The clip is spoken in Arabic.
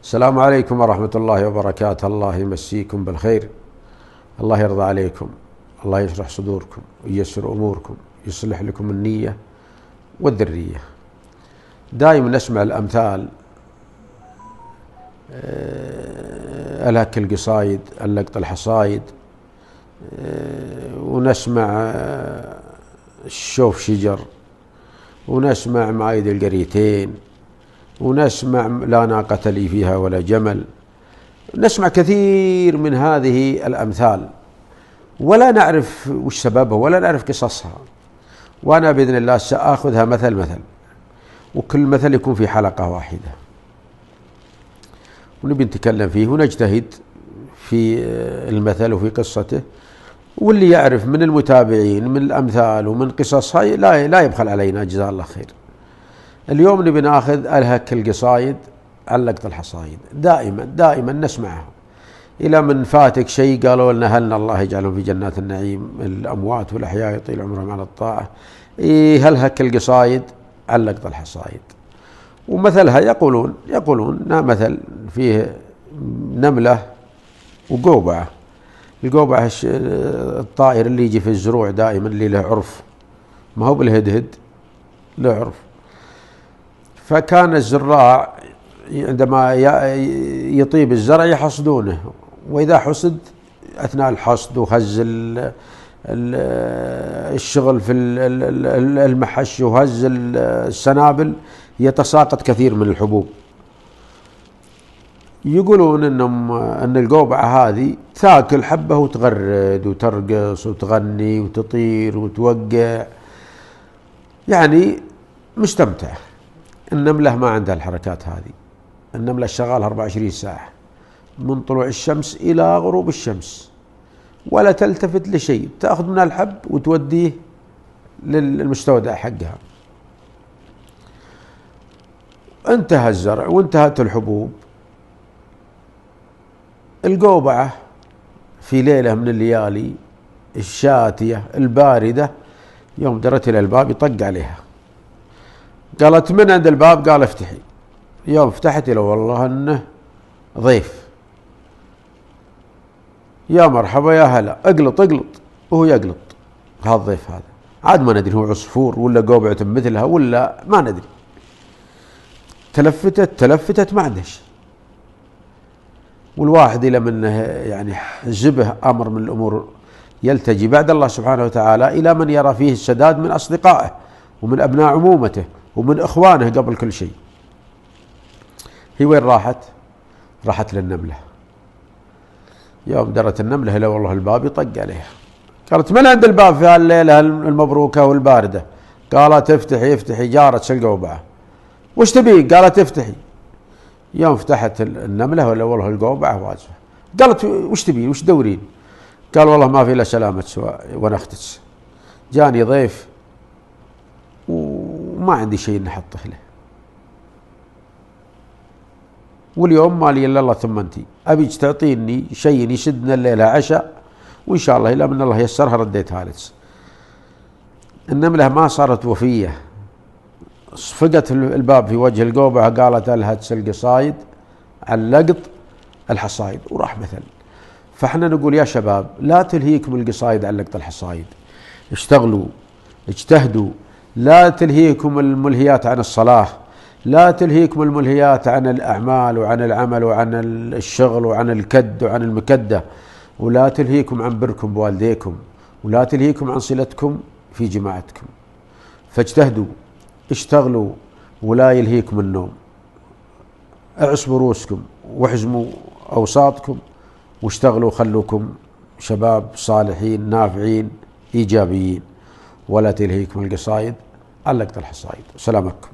السلام عليكم ورحمة الله وبركاته. الله يمسيكم بالخير، الله يرضى عليكم، الله يشرح صدوركم وييسر أموركم، يصلح لكم النية والذرية. دائما نسمع الأمثال، الهك القصايد، اللقط الحصايد، ونسمع الشوف شجر، ونسمع معايد القريتين، ونسمع لا ناقة لي فيها ولا جمل. نسمع كثير من هذه الأمثال ولا نعرف وش سببها ولا نعرف قصصها. وأنا بإذن الله سأخذها مثل، وكل مثل يكون في حلقة واحدة، ونبي نتكلم فيه ونجتهد في المثل وفي قصته. واللي يعرف من المتابعين من الأمثال ومن قصصها لا يبخل علينا، جزاه الله خير. اليوم نبي ناخذ الهك القصايد عن لقط الحصايد. دائما نسمعها، إلى من فاتك شيء قالوا لنا هلنا الله يجعلهم في جنات النعيم، الأموات والأحياء يطيل عمرهم على الطاعة. هلهك القصايد عن لقط الحصايد. ومثلها يقولون مثل فيه نملة وقوبعة. القوبعة الطائر اللي يجي في الزروع دائما، اللي له عرف، ما هو بالهدهد، له عرف. فكان الزراع عندما يطيب الزرع يحصدونه، وإذا حصد أثناء الحصد وهز الشغل في المحش وهز السنابل يتساقط كثير من الحبوب. يقولون أن القوبعة هذه تاكل حبة وتغرد وترقص وتغني وتطير وتوقع، يعني مستمتعة. النملة ما عندها الحركات هذه. النملة شغالة 24 ساعة من طلوع الشمس إلى غروب الشمس، ولا تلتفت لشيء، تأخذ من الحب وتوديه للمستودع حقها. انتهى الزرع وانتهت الحبوب، القوبعة في ليلة من الليالي الشاتية الباردة يوم درت إلى الباب يطق عليها، قالت من عند الباب؟ قال افتحي. يوم فتحت له والله انه ضيف. يا مرحبا يا هلا، اقلط. وهو يقلط هذا الضيف هذا، عاد ما ندري هو عصفور ولا قوبعة مثلها ولا ما ندري. تلفتت ما عندها شيء. والواحد إلى منه يعني حزبه أمر من الأمور يلتجي بعد الله سبحانه وتعالى إلى من يرى فيه السداد من أصدقائه ومن أبناء عمومته ومن إخوانه قبل كل شيء. هي وين راحت للنملة. يوم درت النملة إلى والله الباب يطق عليها، قالت من عند الباب في هالليلة المبروكة والباردة؟ قالت افتحي. جارت القوبعة. وش تبي؟ قالت افتحي. يوم فتحت النملة ولا والله القوبعة واجفة. قالت وش تبي؟ وش تدورين؟ قال والله ما في إلا سلامة ونختس، جاني ضيف وما عندي شيء نحطه له، واليوم ما لي إلا الله ثم أنتي، أبيك تعطيني شيء يسدنا الليلة عشاء، وإن شاء الله إلا من الله يسرها رديتها لك. النملة ما صارت وفية، صفقت الباب في وجه القوبعة، قالت الهك القصايد عن لقط الحصايد، وراح مثل. فاحنا نقول يا شباب لا تلهيكم القصايد عن لقط الحصايد، اشتغلوا اجتهدوا. لا تلهيكم الملهيات عن الصلاة، لا تلهيكم الملهيات عن الأعمال وعن العمل وعن الشغل وعن الكد وعن المكدة، ولا تلهيكم عن بركم بوالديكم، ولا تلهيكم عن صلتكم في جماعتكم. فاجتهدوا اشتغلوا، ولا يلهيكم النوم. اعصبوا رؤوسكم واحزموا أوساطكم واشتغلوا، خلوكم شباب صالحين نافعين إيجابيين. ولا تلهيكم القصايد عن لقط الحصايد. سلامكم.